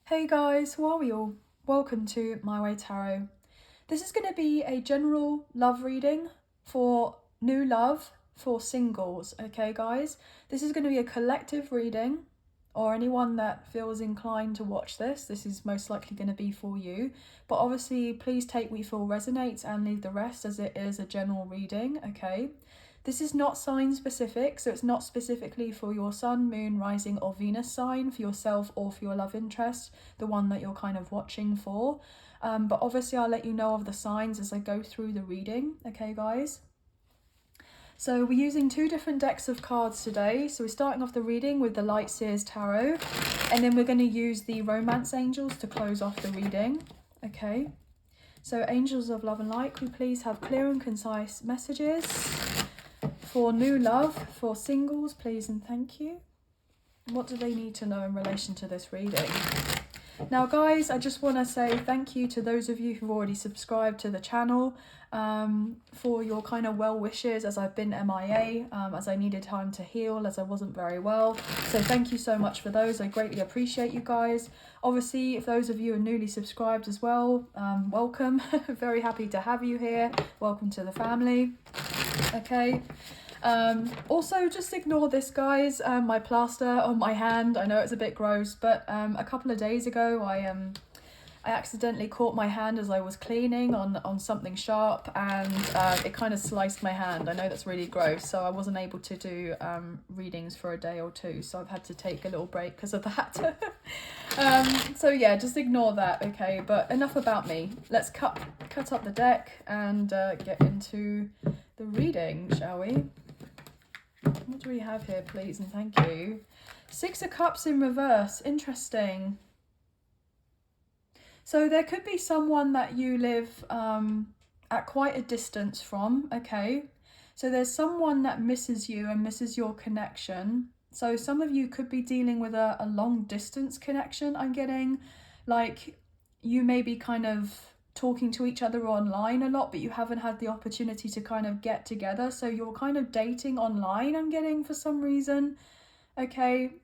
Hey guys, how are we all? Welcome to My Way Tarot. This is going to be a general love reading for new love for singles, okay guys? This is going to be a collective reading, or anyone that feels inclined to watch this is most likely going to be for you. But obviously, please take what you feel resonates and leave the rest, as it is a general reading, okay? This is not sign specific, so it's not specifically for your sun, moon, rising or Venus sign, for yourself or for your love interest, the one that you're kind of watching for. But obviously I'll let you know of the signs as I go through the reading, okay guys? So we're using two different decks of cards today. So we're starting off the reading with the Light Seers Tarot, and then we're going to use the Romance Angels to close off the reading, okay? So Angels of Love and Light, could we please have clear and concise messages for new love, for singles, please and thank you. What do they need to know in relation to this reading? Now guys, I just want to say thank you to those of you who've already subscribed to the channel, for your kind of well wishes as I've been MIA, as I needed time to heal, as I wasn't very well. So thank you so much for those. I greatly appreciate you guys. Obviously, if those of you are newly subscribed as well, welcome. Very happy to have you here. Welcome to the family. Okay. Also just ignore this guys, my plaster on my hand. I know it's a bit gross, but a couple of days ago I accidentally caught my hand as I was cleaning on something sharp, and it kind of sliced my hand. I know that's really gross, so I wasn't able to do readings for a day or two, so I've had to take a little break because of that. So yeah, just ignore that, okay? But enough about me. Let's cut up the deck and get into the reading, shall we? What do we have here, please and thank you? Six of Cups in reverse. Interesting. So there could be someone that you live at quite a distance from, okay? So there's someone that misses you and misses your connection. So some of you could be dealing with a long distance connection, I'm getting. Like, you may be kind of talking to each other online a lot, but you haven't had the opportunity to kind of get together. So you're kind of dating online, I'm getting, for some reason, okay?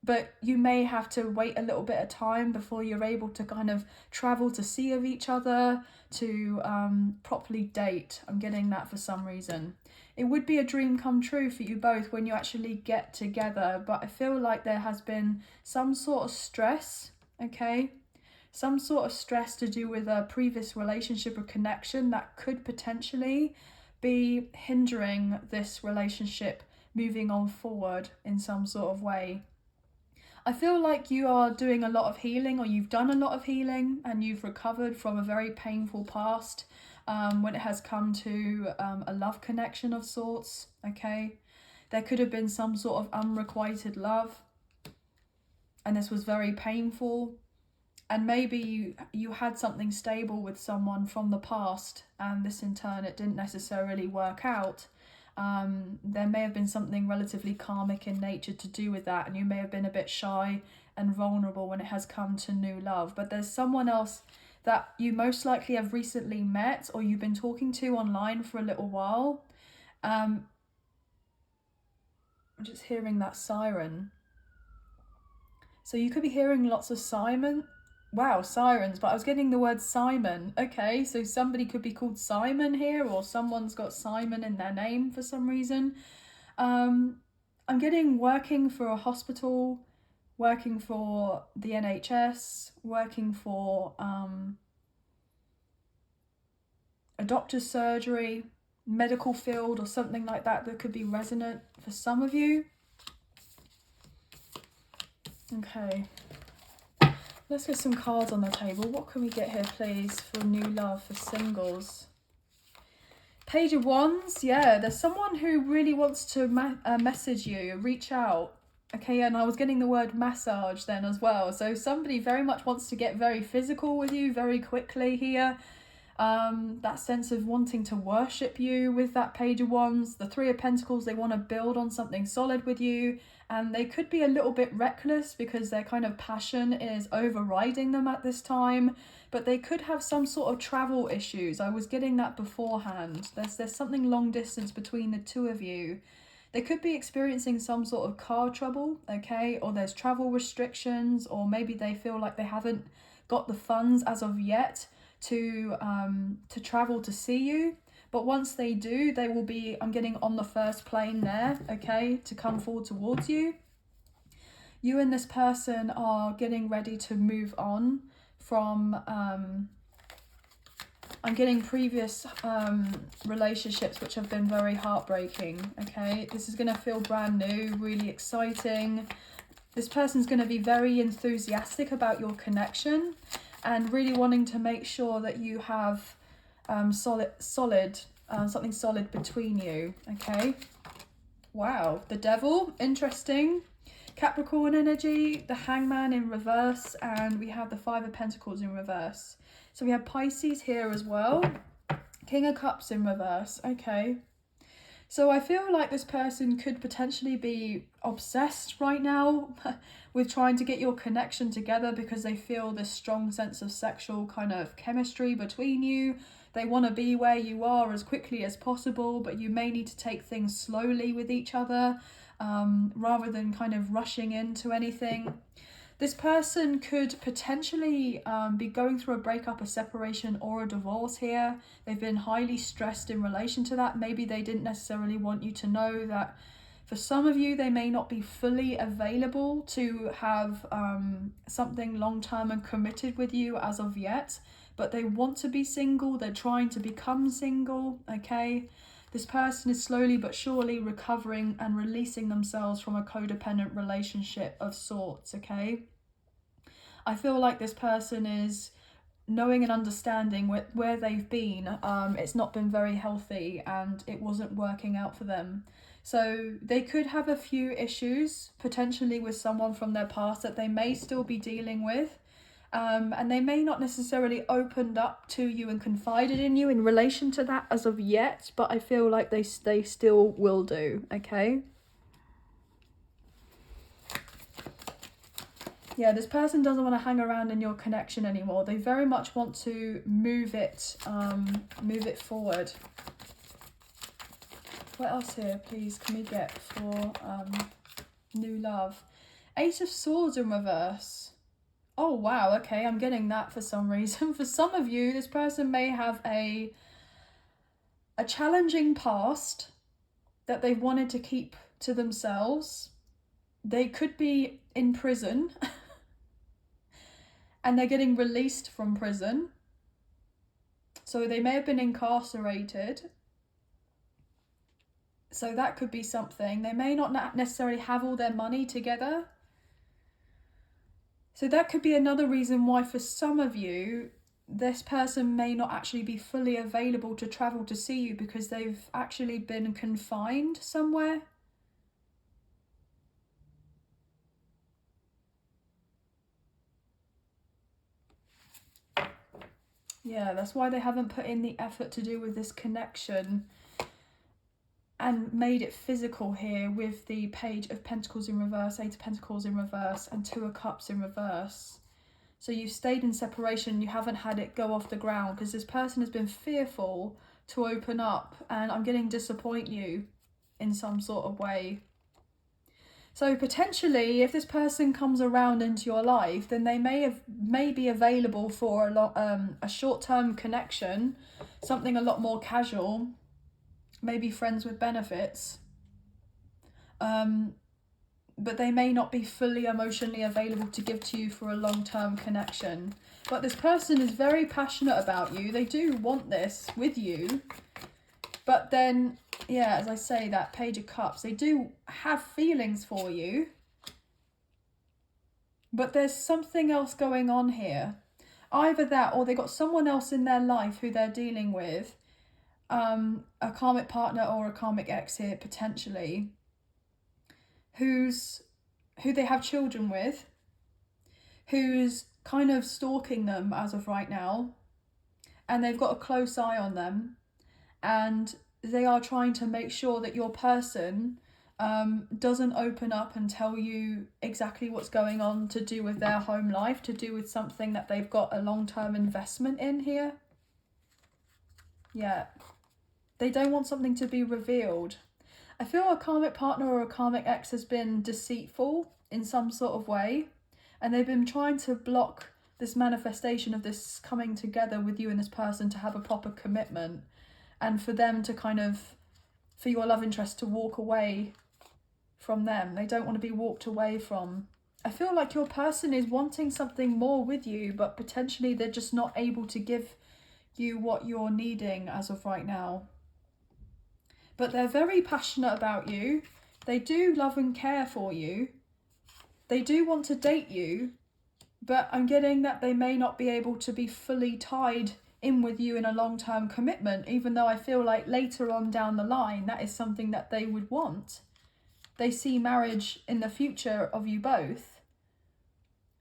But you may have to wait a little bit of time before you're able to kind of travel to see of each other, to properly date. I'm getting that for some reason. It would be a dream come true for you both when you actually get together, but I feel like there has been some sort of stress, okay? Some sort of stress to do with a previous relationship or connection that could potentially be hindering this relationship moving on forward in some sort of way. I feel like you are doing a lot of healing, or you've done a lot of healing, and you've recovered from a very painful past when it has come to a love connection of sorts, okay? There could have been some sort of unrequited love, and this was very painful. And maybe you had something stable with someone from the past, and this in turn, it didn't necessarily work out. There may have been something relatively karmic in nature to do with that, and you may have been a bit shy and vulnerable when it has come to new love. But there's someone else that you most likely have recently met, or you've been talking to online for a little while. I'm just hearing that siren. So you could be hearing lots of sirens, but I was getting the word Simon. Okay, so somebody could be called Simon here, or someone's got Simon in their name for some reason. I'm getting working for a hospital, working for the NHS, working for a doctor's surgery, medical field, or something like that could be resonant for some of you. Okay. Let's get some cards on the table. What can we get here, please, for new love for singles? Page of Wands. Yeah, there's someone who really wants to message you, reach out. Okay, and I was getting the word massage then as well. So somebody very much wants to get very physical with you very quickly here. That sense of wanting to worship you with that Page of Wands. The Three of Pentacles, they want to build on something solid with you. And they could be a little bit reckless because their kind of passion is overriding them at this time. But they could have some sort of travel issues. I was getting that beforehand. There's something long distance between the two of you. They could be experiencing some sort of car trouble, okay, or there's travel restrictions, or maybe they feel like they haven't got the funds as of yet to travel to see you. But once they do, they will be, I'm getting on the first plane there, okay, to come forward towards you. You and this person are getting ready to move on from, I'm getting previous relationships which have been very heartbreaking, okay? This is going to feel brand new, really exciting. This person's going to be very enthusiastic about your connection and really wanting to make sure that you have something solid between you, okay? Wow, the Devil, interesting. Capricorn energy, the Hangman in reverse, and we have the Five of Pentacles in reverse. So we have Pisces here as well. King of Cups in reverse, okay. So I feel like this person could potentially be obsessed right now with trying to get your connection together because they feel this strong sense of sexual kind of chemistry between you. They want to be where you are as quickly as possible, but you may need to take things slowly with each other rather than kind of rushing into anything. This person could potentially be going through a breakup, a separation, or a divorce here. They've been highly stressed in relation to that. Maybe they didn't necessarily want you to know that. For some of you, they may not be fully available to have something long-term and committed with you as of yet, but they want to be single. They're trying to become single, okay? This person is slowly but surely recovering and releasing themselves from a codependent relationship of sorts, okay? I feel like this person is knowing and understanding where they've been. It's not been very healthy and it wasn't working out for them. So they could have a few issues potentially with someone from their past that they may still be dealing with. And they may not necessarily opened up to you and confided in you in relation to that as of yet, but I feel like they still will do, okay? Yeah, this person doesn't want to hang around in your connection anymore. They very much want to move it forward. What else here, please, can we get for new love? Eight of Swords in reverse. Oh, wow, okay, I'm getting that for some reason. For some of you, this person may have a challenging past that they've wanted to keep to themselves. They could be in prison and they're getting released from prison. So they may have been incarcerated. So that could be something. They may not necessarily have all their money together. So that could be another reason why for some of you, this person may not actually be fully available to travel to see you because they've actually been confined somewhere. Yeah, that's why they haven't put in the effort to do with this connection and made it physical here with the Page of Pentacles in reverse, Eight of Pentacles in reverse, and Two of Cups in reverse. So you've stayed in separation, you haven't had it go off the ground because this person has been fearful to open up, and I'm getting disappoint you in some sort of way. So potentially, if this person comes around into your life, then they may be available for a short-term connection, something a lot more casual, maybe friends with benefits. But they may not be fully emotionally available to give to you for a long-term connection. But this person is very passionate about you. They do want this with you. But then, yeah, as I say, that Page of Cups, they do have feelings for you. But there's something else going on here. Either that, or they got someone else in their life who they're dealing with. A karmic partner or a karmic ex here, potentially. Who they have children with, who's kind of stalking them as of right now, and they've got a close eye on them, and they are trying to make sure that your person doesn't open up and tell you exactly what's going on to do with their home life, to do with something that they've got a long-term investment in here. Yeah, they don't want something to be revealed. I feel a karmic partner or a karmic ex has been deceitful in some sort of way, and they've been trying to block this manifestation of this coming together with you and this person to have a proper commitment, and for them to kind of, for your love interest to walk away from them. They don't want to be walked away from. I feel like your person is wanting something more with you, but potentially they're just not able to give you what you're needing as of right now. But they're very passionate about you. They do love and care for you. They do want to date you, but I'm getting that they may not be able to be fully tied in with you in a long-term commitment, even though I feel like later on down the line, that is something that they would want. They see marriage in the future of you both,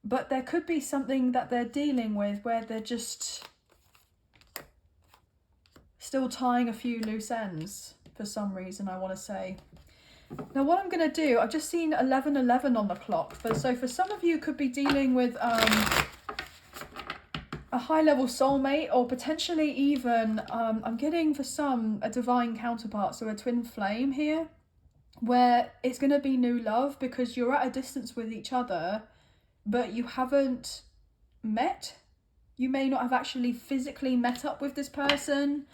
but there could be something that they're dealing with where they're just still tying a few loose ends for some reason, I want to say. Now what I'm going to do, I've just seen 11:11 on the clock. So for some of you could be dealing with a high level soulmate, or potentially even, I'm getting for some a divine counterpart, so a twin flame here, where it's going to be new love because you're at a distance with each other, but you haven't met. You may not have actually physically met up with this person.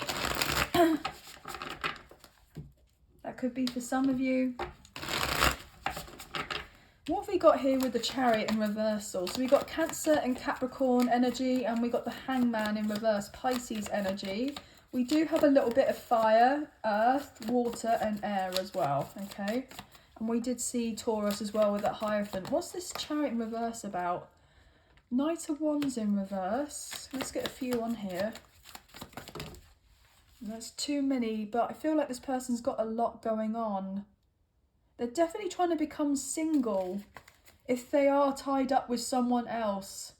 That could be for some of you. What have we got here with the Chariot in reversal? So we got Cancer and Capricorn energy, and we got the Hangman in reverse, Pisces energy. We do have a little bit of fire, earth, water and air as well, okay? And we did see Taurus as well with that Hierophant. What's this Chariot in reverse about? Knight of Wands in reverse. Let's get a few on here. There's too many, but I feel like this person's got a lot going on. They're definitely trying to become single if they are tied up with someone else.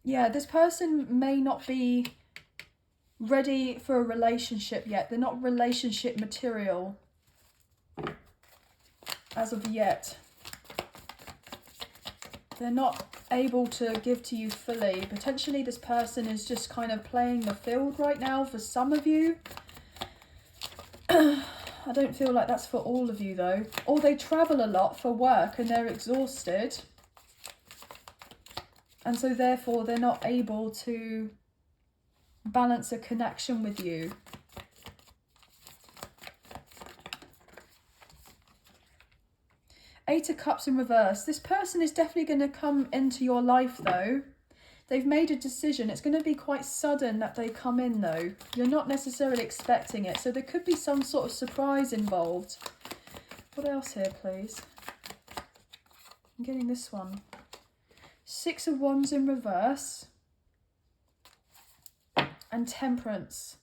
Yeah, this person may not be ready for a relationship yet. They're not relationship material as of yet. They're not able to give to you fully. Potentially this person is just kind of playing the field right now for some of you. I don't feel like that's for all of you though. Or they travel a lot for work and they're exhausted. And so therefore they're not able to balance a connection with you. Eight of Cups in reverse. This person is definitely going to come into your life though. They've made a decision. It's going to be quite sudden that they come in though. You're not necessarily expecting it. So there could be some sort of surprise involved. What else here, please? I'm getting this one. Six of Wands in reverse. And Temperance.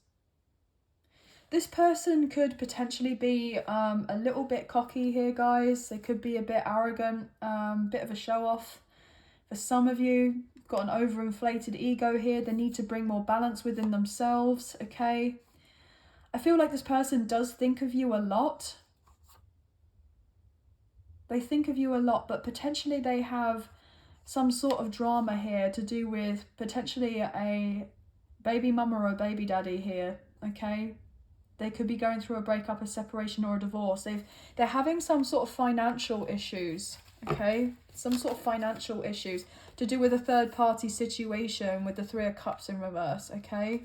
This person could potentially be a little bit cocky here, guys. They could be a bit arrogant, bit of a show-off. For some of you, got an overinflated ego here. They need to bring more balance within themselves, okay? I feel like this person does think of you a lot. They think of you a lot, but potentially they have some sort of drama here to do with potentially a baby mama or a baby daddy here, okay? They could be going through a breakup, a separation or a divorce. They're having some sort of financial issues, okay? Some sort of financial issues to do with a third party situation with the Three of Cups in reverse, okay?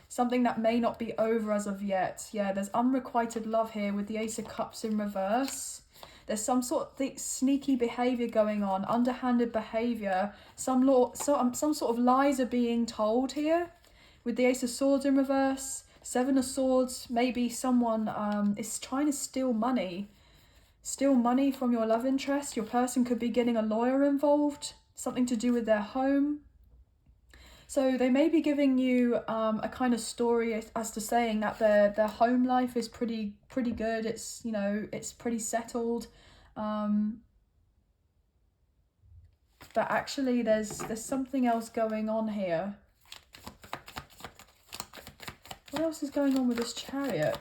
Something that may not be over as of yet. Yeah, there's unrequited love here with the Ace of Cups in reverse. There's some sort of sneaky behaviour going on, underhanded behaviour. Some sort of lies are being told here with the Ace of Swords in reverse. Seven of Swords, maybe someone is trying to steal money. Steal money from your love interest. Your person could be getting a lawyer involved, something to do with their home. So they may be giving you a kind of story as to saying that their home life is pretty good. It's, you know, it's pretty settled. But actually there's something else going on here. What else is going on with this Chariot?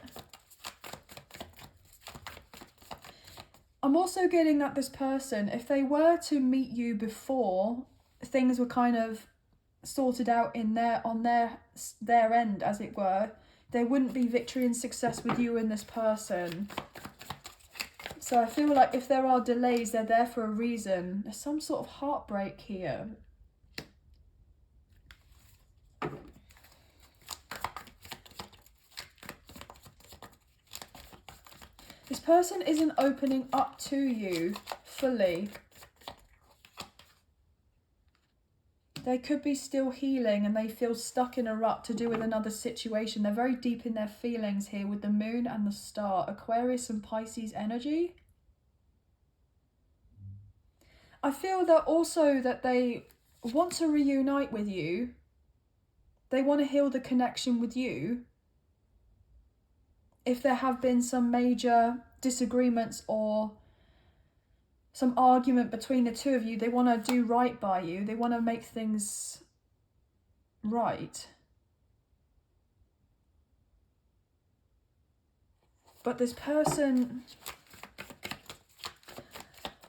I'm also getting that this person, if they were to meet you before things were kind of sorted out in on their end, as it were, there wouldn't be victory and success with you and this person. So I feel like if there are delays, they're there for a reason. There's some sort of heartbreak here. This person isn't opening up to you fully. They could be still healing and they feel stuck in a rut to do with another situation. They're very deep in their feelings here with the moon and the star. Aquarius and Pisces energy. I feel that also that they want to reunite with you. They want to heal the connection with you. If there have been some major disagreements or some argument between the two of you, they want to do right by you. They want to make things right. But this person,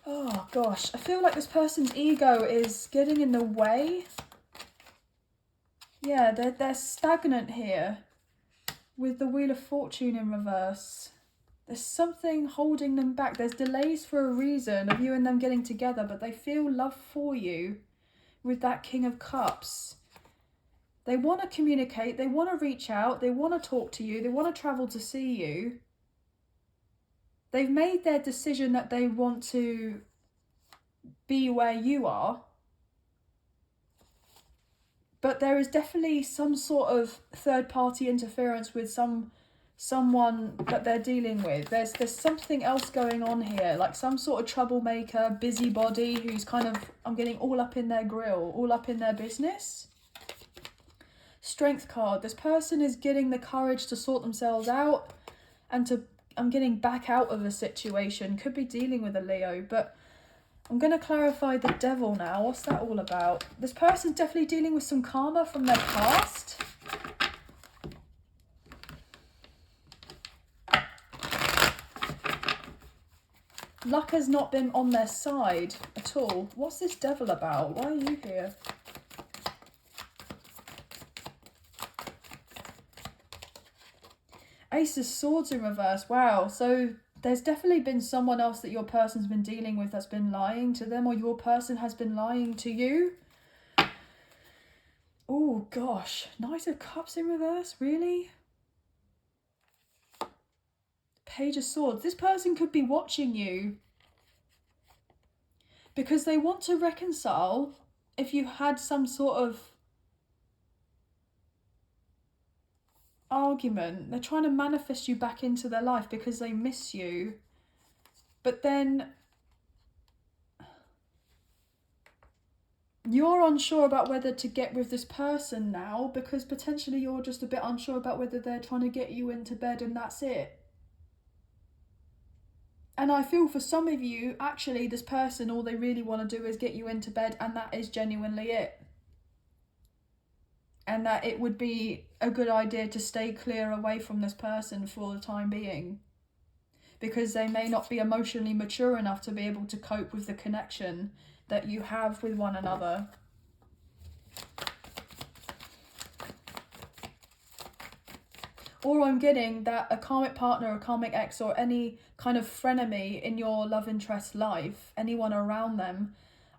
oh gosh, I feel like this person's ego is getting in the way. Yeah, they're stagnant here with the Wheel of Fortune in reverse. There's something holding them back. There's delays for a reason of you and them getting together, but they feel love for you with that King of Cups. They want to communicate, they want to reach out, they want to talk to you, they want to travel to see you. They've made their decision that they want to be where you are. But there is definitely some sort of third-party interference with someone that they're dealing with. There's something else going on here, like some sort of troublemaker, busybody who's kind of, I'm getting all up in their grill, all up in their business. Strength card. This person is getting the courage to sort themselves out and to, I'm getting back out of a situation. Could be dealing with a Leo, but I'm going to clarify the Devil now. What's that all about? This person's definitely dealing with some karma from their past. Luck has not been on their side at all. What's this Devil about? Why are you here? Ace of Swords in reverse. Wow. So there's definitely been someone else that your person's been dealing with that's been lying to them, or your person has been lying to you. Oh gosh. Knight of Cups in reverse. Really? Page of Swords. This person could be watching you because they want to reconcile if you had some sort of argument. They're trying to manifest you back into their life because they miss you. But then you're unsure about whether to get with this person now because potentially you're just a bit unsure about whether they're trying to get you into bed and that's it. And I feel for some of you, actually, this person, all they really want to do is get you into bed, and that is genuinely it. And that it would be a good idea to stay clear away from this person for the time being. Because they may not be emotionally mature enough to be able to cope with the connection that you have with one another. Or I'm getting that a karmic partner, a karmic ex, or any kind of frenemy in your love interest life, anyone around them,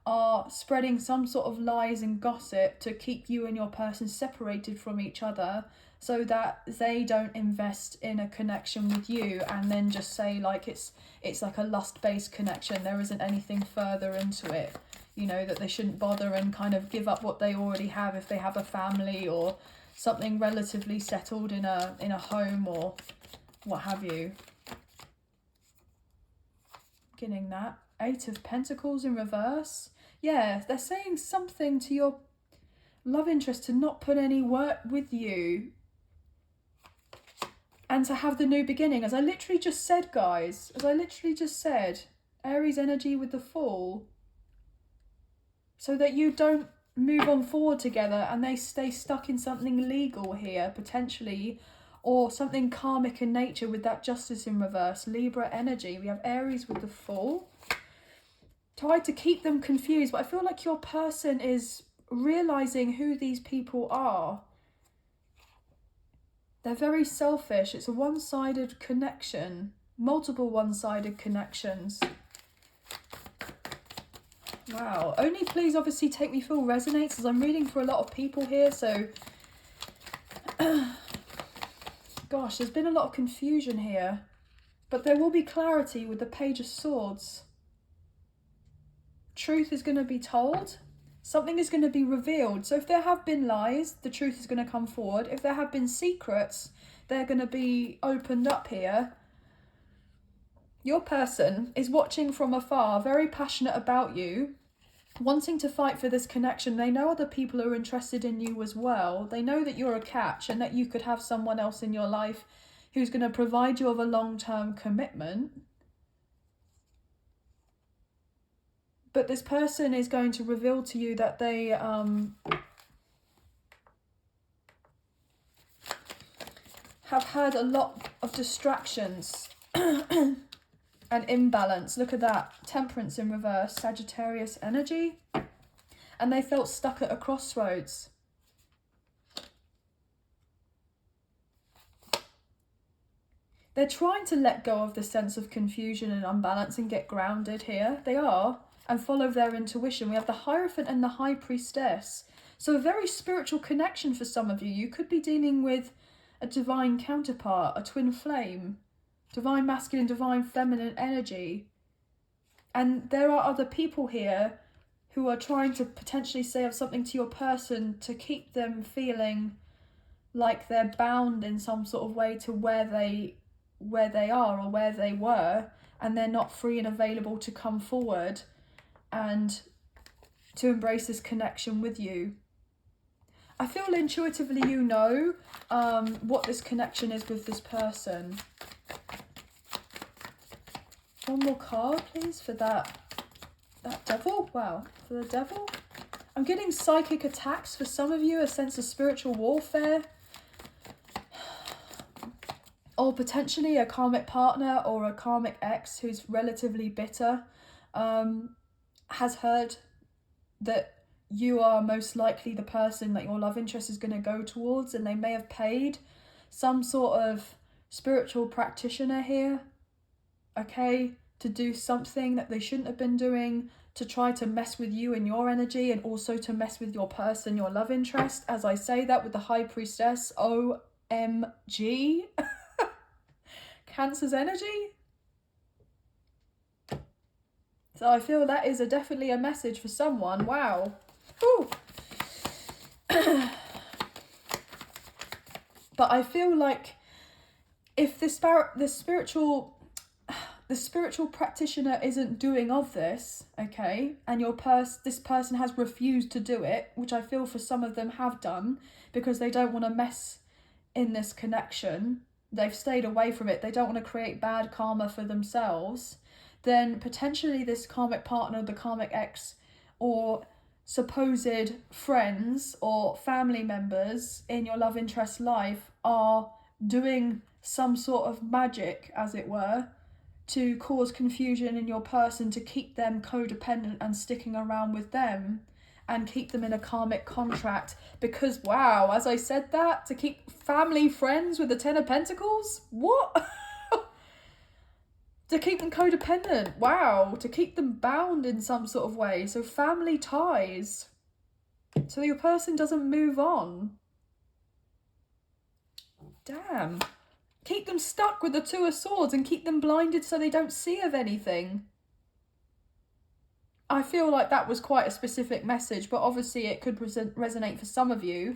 are spreading some sort of lies and gossip to keep you and your person separated from each other so that they don't invest in a connection with you and then just say like it's like a lust-based connection, there isn't anything further into it, you know, that they shouldn't bother and kind of give up what they already have if they have a family or something relatively settled in a home or what have you. Getting that. 8 of Pentacles in reverse. Yeah, they're saying something to your love interest to not put any work with you and to have the new beginning. As I literally just said, guys, as I literally just said, Aries energy with the Fool. So that you don't move on forward together and they stay stuck in something legal here, potentially, or something karmic in nature with that Justice in reverse. Libra energy. We have Aries with the Fool. Try to keep them confused, but I feel like your person is realizing who these people are. They're very selfish. It's a one-sided connection. Multiple one-sided connections. Wow. Only please obviously take me full resonates, as I'm reading for a lot of people here, so gosh, there's been a lot of confusion here. But there will be clarity with the Page of Swords. Truth is going to be told. Something is going to be revealed. So if there have been lies, the truth is going to come forward. If there have been secrets, they're going to be opened up here. Your person is watching from afar, very passionate about you, wanting to fight for this connection. They know other people are interested in you as well. They know that you're a catch and that you could have someone else in your life who's going to provide you with a long-term commitment. But this person is going to reveal to you that they have had a lot of distractions and imbalance. Look at that. Temperance in reverse, Sagittarius energy. And they felt stuck at a crossroads. They're trying to let go of the sense of confusion and unbalance and get grounded here. They are. And follow their intuition. We have the Hierophant and the High Priestess. So a very spiritual connection for some of you. You could be dealing with a divine counterpart, a twin flame, divine masculine, divine feminine energy. And there are other people here who are trying to potentially say something to your person to keep them feeling like they're bound in some sort of way to where they are or where they were, and they're not free and available to come forward and to embrace this connection with you. I feel intuitively you know what this connection is with this person. One more card, please, for that devil. Wow, for the devil. I'm getting psychic attacks for some of you, a sense of spiritual warfare. Or potentially a karmic partner or a karmic ex who's relatively bitter. Has heard that you are most likely the person that your love interest is going to go towards, and they may have paid some sort of spiritual practitioner here, okay, to do something that they shouldn't have been doing, to try to mess with you and your energy, and also to mess with your person, your love interest. As I say that with the High Priestess, OMG. Cancer's energy. So I feel that is definitely a message for someone. Wow. But I feel like if the spiritual practitioner isn't doing of this, okay, and this person has refused to do it, which I feel for some of them have done because they don't want to mess in this connection, they've stayed away from it, they don't want to create bad karma for themselves, then potentially this karmic partner, the karmic ex, or supposed friends or family members in your love interest life are doing some sort of magic, as it were, to cause confusion in your person, to keep them codependent and sticking around with them and keep them in a karmic contract. Because, wow, as I said that, to keep family friends with the Ten of Pentacles? What? To keep them codependent. Wow. To keep them bound in some sort of way. So family ties. So your person doesn't move on. Damn. Keep them stuck with the Two of Swords and keep them blinded so they don't see of anything. I feel like that was quite a specific message, but obviously it could resonate for some of you.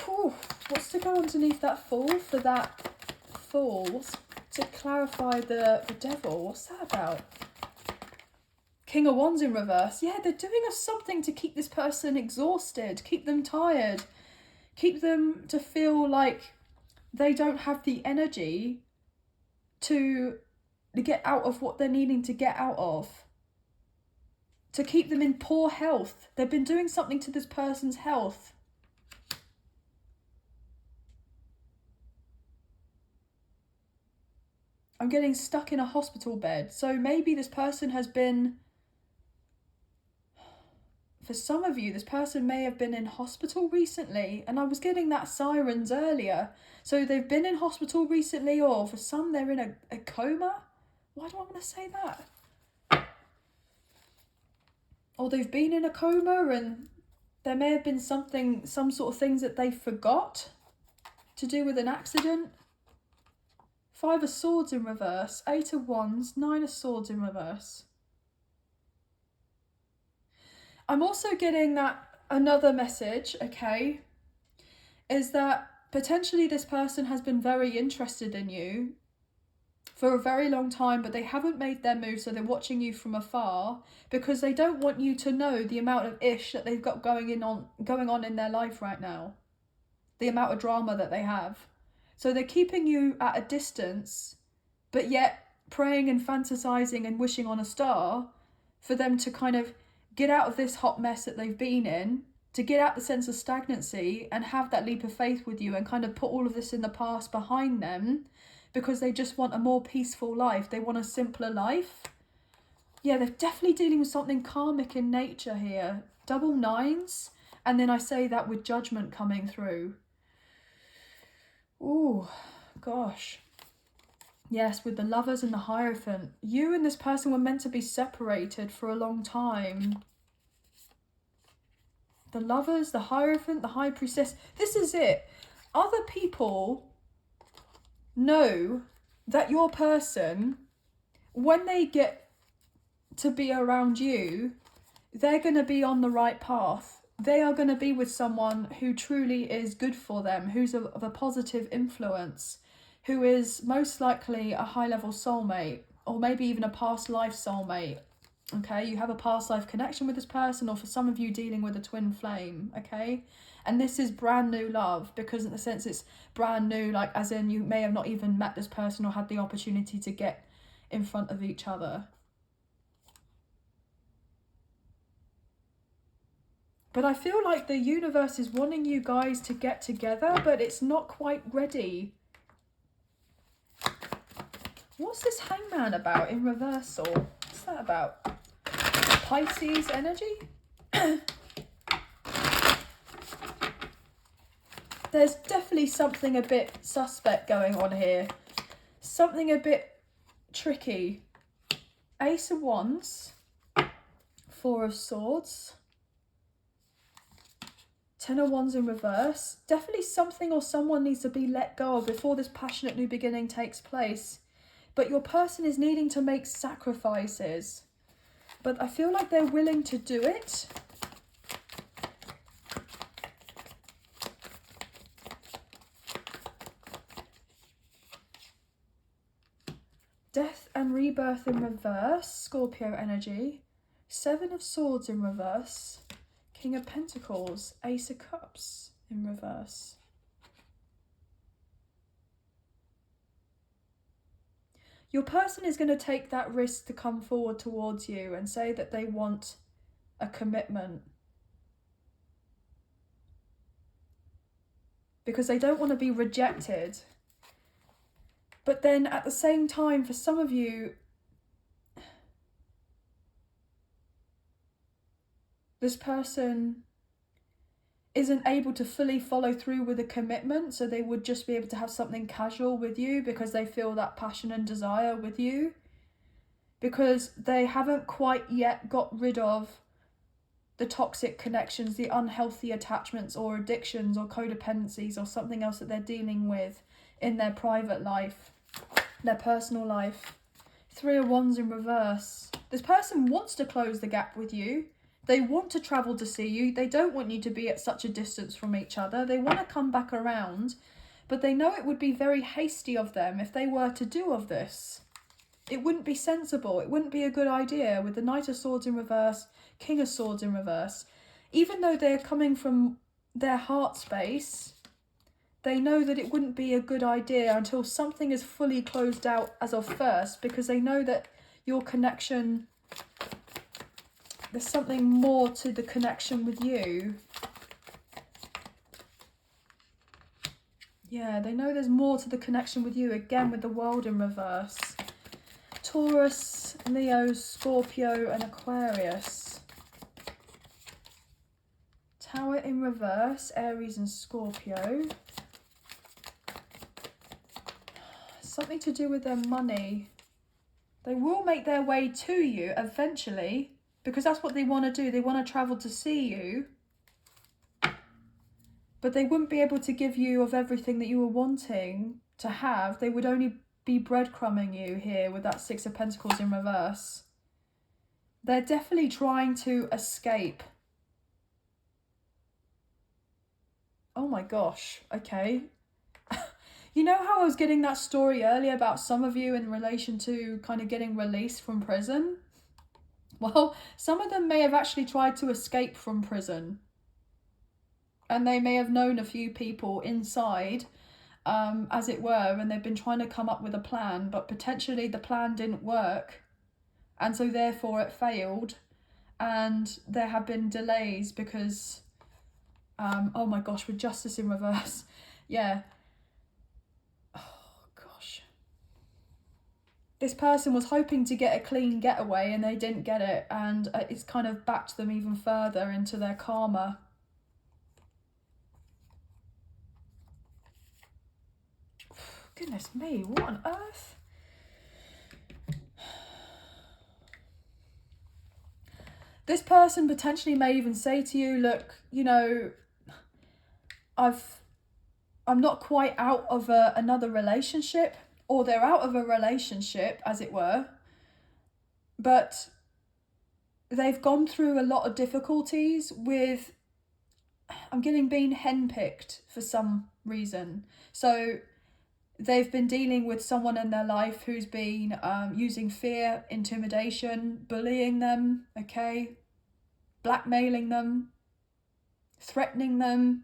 Whew. What's to go underneath that Fool for that Fool? What's to clarify the devil? What's that about? King of Wands in reverse. Yeah, they're doing us something to keep this person exhausted, keep them tired, keep them to feel like they don't have the energy to get out of what they're needing to get out of. To keep them in poor health. They've been doing something to this person's health. I'm getting stuck in a hospital bed. So maybe this person has been For some of you, this person may have been in hospital recently, and I was getting that sirens earlier. So they've been in hospital recently, or for some they're in a coma. Why do I want to say that? Or they've been in a coma and there may have been some sort of things that they forgot to do with an accident. 5 of Swords in reverse, 8 of Wands, 9 of Swords in reverse. I'm also getting that another message, okay, is that potentially this person has been very interested in you for a very long time, but they haven't made their move, so they're watching you from afar because they don't want you to know the amount of ish that they've got going on in their life right now, the amount of drama that they have. So they're keeping you at a distance, but yet praying and fantasizing and wishing on a star for them to kind of get out of this hot mess that they've been in, to get out the sense of stagnancy and have that leap of faith with you and kind of put all of this in the past behind them, because they just want a more peaceful life. They want a simpler life. Yeah, they're definitely dealing with something karmic in nature here. Double 9s, and then I say that with judgment coming through. Ooh, gosh. Yes, with the Lovers and the Hierophant. You and this person were meant to be separated for a long time. The Lovers, the Hierophant, the High Priestess. This is it. Other people know that your person, when they get to be around you, they're going to be on the right path. They are going to be with someone who truly is good for them, who's of a positive influence, who is most likely a high-level soulmate, or maybe even a past life soulmate. Okay, you have a past life connection with this person, or for some of you dealing with a twin flame, okay? And this is brand new love, because in the sense it's brand new, like as in you may have not even met this person or had the opportunity to get in front of each other. But I feel like the universe is wanting you guys to get together, but it's not quite ready. What's this Hangman about in reversal? What's that about? Pisces energy? There's definitely something a bit suspect going on here. Something a bit tricky. Ace of Wands. 4 of Swords. 10 of Wands in reverse. Definitely something or someone needs to be let go of before this passionate new beginning takes place. But your person is needing to make sacrifices. But I feel like they're willing to do it. Death and rebirth in reverse, Scorpio energy. 7 of Swords in reverse. King of Pentacles, Ace of Cups in reverse. Your person is going to take that risk to come forward towards you and say that they want a commitment. Because they don't want to be rejected. But then at the same time, for some of you, this person isn't able to fully follow through with a commitment, so they would just be able to have something casual with you because they feel that passion and desire with you, because they haven't quite yet got rid of the toxic connections, the unhealthy attachments or addictions or codependencies or something else that they're dealing with in their private life, their personal life. 3 of Wands in reverse. This person wants to close the gap with you. They want to travel to see you. They don't want you to be at such a distance from each other. They want to come back around, but they know it would be very hasty of them if they were to do of this. It wouldn't be sensible. It wouldn't be a good idea with the Knight of Swords in reverse, King of Swords in reverse. Even though they're coming from their heart space, they know that it wouldn't be a good idea until something is fully closed out as of first, because they know that your connection, there's something more to the connection with you. Yeah, they know there's more to the connection with you, again with the World in reverse. Taurus, Leo, Scorpio and Aquarius. Tower in reverse, Aries and Scorpio. Something to do with their money. They will make their way to you eventually, because that's what they want to do. They want to travel to see you. But they wouldn't be able to give you of everything that you were wanting to have. They would only be breadcrumbing you here with that Six of Pentacles in reverse. They're definitely trying to escape. Oh my gosh, okay. You know how I was getting that story earlier about some of you in relation to kind of getting released from prison? Well, some of them may have actually tried to escape from prison. And they may have known a few people inside, as it were, and they've been trying to come up with a plan, but potentially the plan didn't work. And so therefore it failed. And there have been delays because, oh my gosh, with Justice in reverse. Yeah. This person was hoping to get a clean getaway and they didn't get it, and it's kind of backed them even further into their karma. Goodness me, what on earth? This person potentially may even say to you, look, you know, I'm not quite out of another relationship, or they're out of a relationship, as it were, but they've gone through a lot of difficulties with, I'm getting being henpicked for some reason. So they've been dealing with someone in their life who's been using fear, intimidation, bullying them, okay, blackmailing them, threatening them.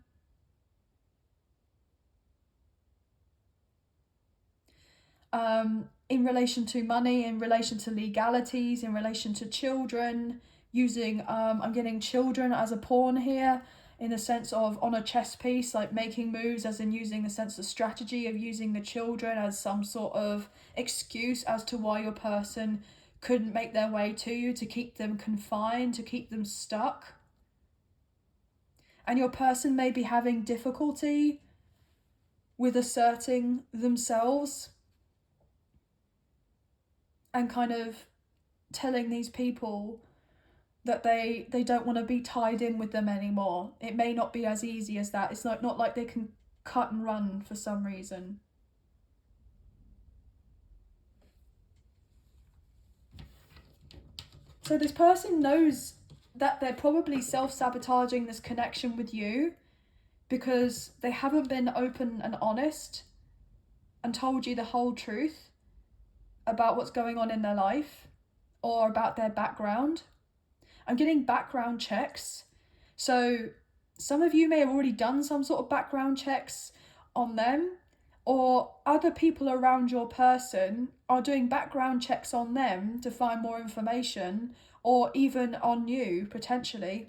In relation to money, in relation to legalities, in relation to children, using, I'm getting children as a pawn here, in the sense of on a chess piece, like making moves, as in using the sense of strategy of using the children as some sort of excuse as to why your person couldn't make their way to you, to keep them confined, to keep them stuck. And your person may be having difficulty with asserting themselves and kind of telling these people that they don't want to be tied in with them anymore. It may not be as easy as that. It's not like they can cut and run for some reason. So this person knows that they're probably self-sabotaging this connection with you because they haven't been open and honest and told you the whole truth about what's going on in their life or about their background. I'm getting background checks. So some of you may have already done some sort of background checks on them, or other people around your person are doing background checks on them to find more information, or even on you potentially.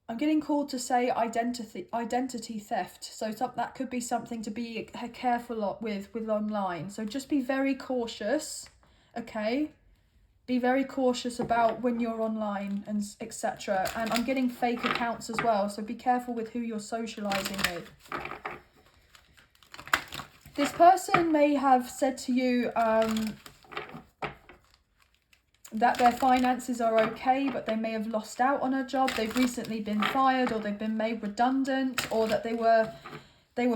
I'm getting called to say identity theft. So that could be something to be careful with online. So just be very cautious, okay? Be very cautious about when you're online and etc. And I'm getting fake accounts as well. So be careful with who you're socializing with. This person may have said to you, that their finances are okay, but they may have lost out on a job, they've recently been fired, or they've been made redundant, or that they were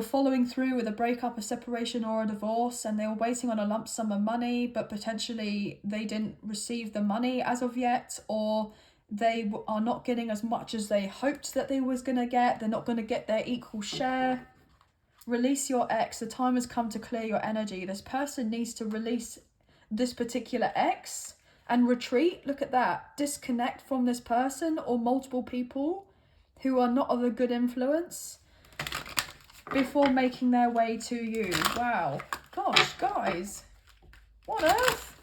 following through with a breakup, a separation, or a divorce, and they were waiting on a lump sum of money, but potentially they didn't receive the money as of yet, or they are not getting as much as they hoped that they was going to get. They're not going to get their equal share. Release your ex. The time has come to clear your energy. This person needs to release this particular ex and retreat. Look at that. Disconnect from this person or multiple people who are not of a good influence before making their way to you. Wow. Gosh, guys. What on earth?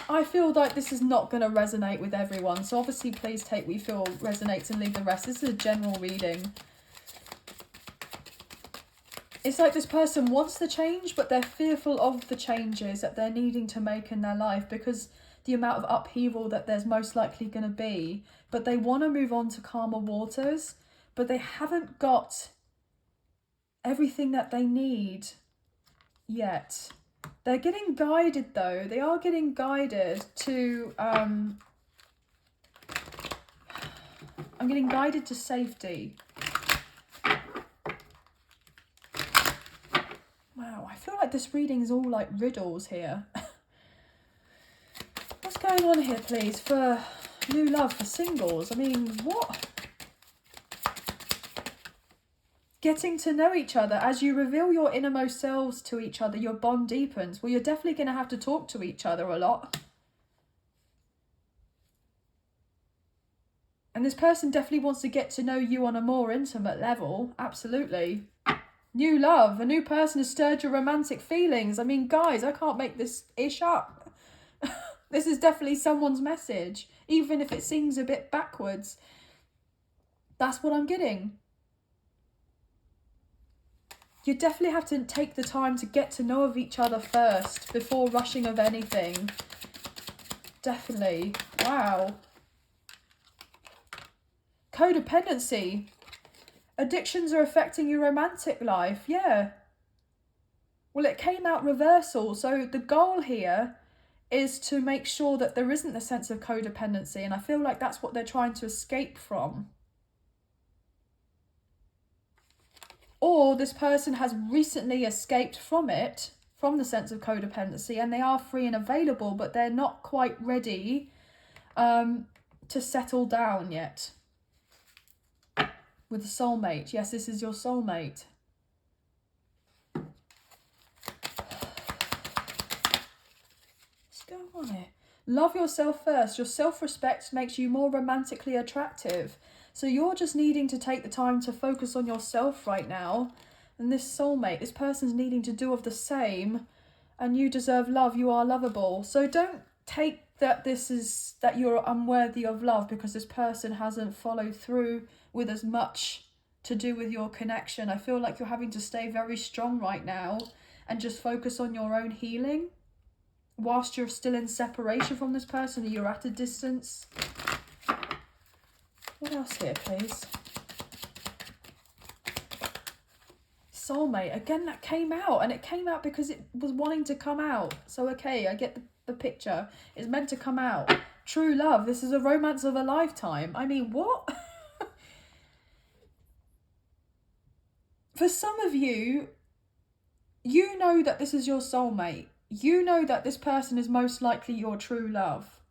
I feel like this is not going to resonate with everyone. So obviously please take what you feel resonates and leave the rest. This is a general reading. It's like this person wants the change, but they're fearful of the changes that they're needing to make in their life, because the amount of upheaval that there's most likely going to be. But they want to move on to calmer waters, but they haven't got everything that they need yet. They're getting guided though. They are getting guided to, I'm getting guided to safety. Wow, I feel like this reading is all like riddles here. What's going on here, please, for new love for singles? I mean, what? Getting to know each other. As you reveal your innermost selves to each other, your bond deepens. Well, you're definitely going to have to talk to each other a lot. And this person definitely wants to get to know you on a more intimate level. Absolutely. New love. A new person has stirred your romantic feelings. I mean, guys, I can't make this ish up. This is definitely someone's message. Even if it seems a bit backwards. That's what I'm getting. You definitely have to take the time to get to know of each other first before rushing of anything. Definitely. Wow. Codependency. Addictions are affecting your romantic life. Yeah. Well, it came out reversal. So the goal here is to make sure that there isn't a sense of codependency. And I feel like that's what they're trying to escape from. Or this person has recently escaped from it, from the sense of codependency, and they are free and available, but they're not quite ready to settle down yet. With a soulmate. Yes, this is your soulmate. What's going on here? Love yourself first. Your self-respect makes you more romantically attractive. So you're just needing to take the time to focus on yourself right now. And this soulmate, this person's needing to do of the same. And you deserve love. You are lovable. So don't take that you're unworthy of love because this person hasn't followed through with as much to do with your connection. I feel like you're having to stay very strong right now and just focus on your own healing whilst you're still in separation from this person, or you're at a distance. What else here, please? Soulmate. Again, that came out, and it came out because it was wanting to come out. So, okay, I get the picture. It's meant to come out. True love. This is a romance of a lifetime. I mean, what? For some of you, you know that this is your soulmate. You know that this person is most likely your true love.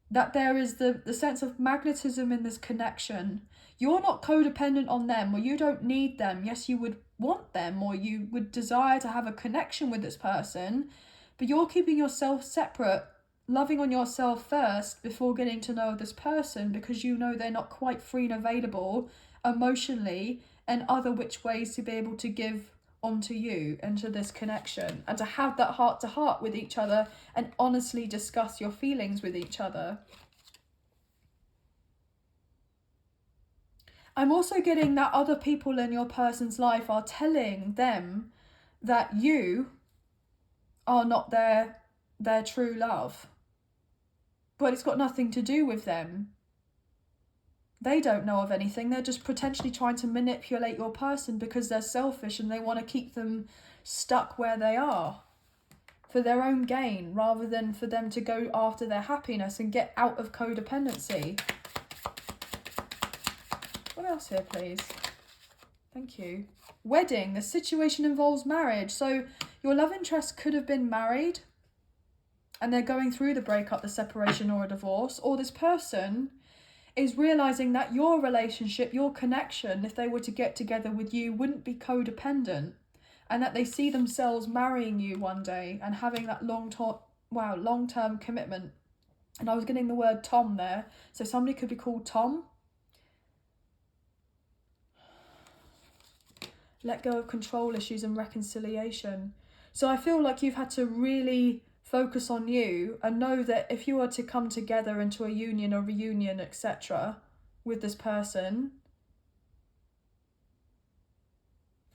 That there is the sense of magnetism in this connection. You're not codependent on them, or you don't need them. Yes, you would want them, or you would desire to have a connection with this person, but you're keeping yourself separate, loving on yourself first before getting to know this person, because you know they're not quite free and available emotionally and other which ways to be able to give onto you and to this connection, and to have that heart to heart with each other and honestly discuss your feelings with each other. I'm also getting that other people in your person's life are telling them that you are not their true love, but it's got nothing to do with them. They don't know of anything. They're just potentially trying to manipulate your person because they're selfish and they want to keep them stuck where they are for their own gain, rather than for them to go after their happiness and get out of codependency. What else here, please? Thank you. Wedding. The situation involves marriage. So your love interest could have been married and they're going through the breakup, the separation, or a divorce. Or this person is realizing that your relationship, your connection, if they were to get together with you, wouldn't be codependent, and that they see themselves marrying you one day and having that long-term commitment. And I was getting the word Tom there, so somebody could be called Tom. Let go of control issues and reconciliation. So I feel like you've had to really focus on you and know that if you were to come together into a union or reunion, etc., with this person,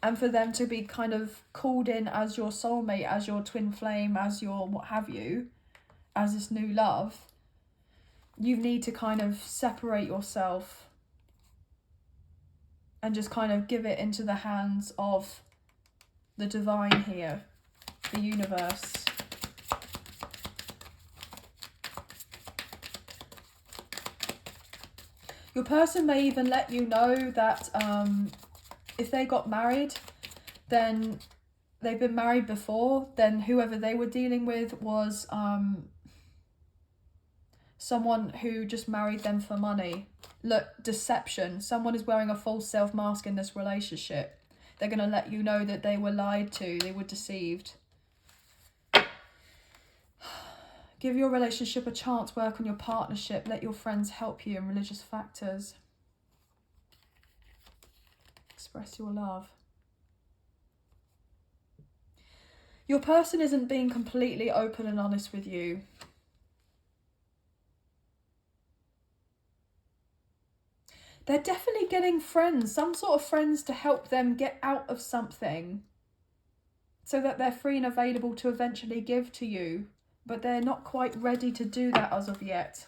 and for them to be kind of called in as your soulmate, as your twin flame, as your what have you, as this new love, you need to kind of separate yourself and just kind of give it into the hands of the divine here, the universe. Your person may even let you know that if they got married, then they've been married before, then whoever they were dealing with was someone who just married them for money. Look, deception. Someone is wearing a false self mask in this relationship. They're going to let you know that they were lied to, they were deceived. Give your relationship a chance, work on your partnership, let your friends help you in religious factors. Express your love. Your person isn't being completely open and honest with you. They're definitely getting friends, some sort of friends to help them get out of something so that they're free and available to eventually give to you. But they're not quite ready to do that as of yet.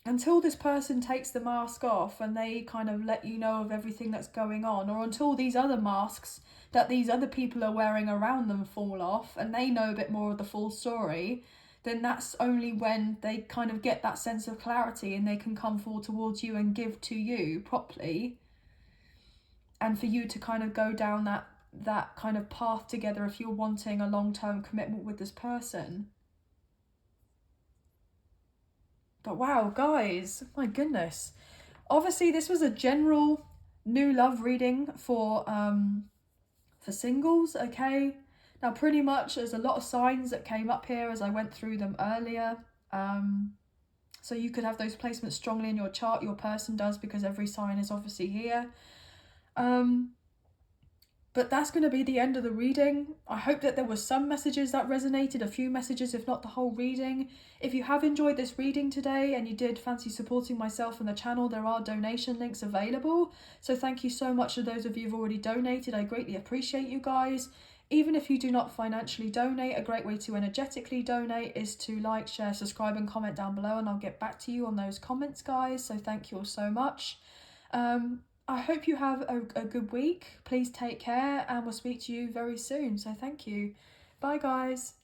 Until this person takes the mask off and they kind of let you know of everything that's going on, or until these other masks that these other people are wearing around them fall off and they know a bit more of the full story, then that's only when they kind of get that sense of clarity and they can come forward towards you and give to you properly, and for you to kind of go down that kind of path together if you're wanting a long-term commitment with this person. But wow, guys, my goodness. Obviously, this was a general new love reading for singles, okay? Now, pretty much there's a lot of signs that came up here as I went through them earlier. So you could have those placements strongly in your chart. Your person does, because every sign is obviously here. But that's going to be the end of the reading. I hope that there were some messages that resonated, a few messages, if not the whole reading. If you have enjoyed this reading today and you did fancy supporting myself and the channel, there are donation links available. So thank you so much to those of you who've already donated. I greatly appreciate you guys. Even if you do not financially donate, a great way to energetically donate is to like, share, subscribe and comment down below, and I'll get back to you on those comments, guys. So thank you all so much. I hope you have a good week. Please take care and we'll speak to you very soon. So thank you. Bye, guys.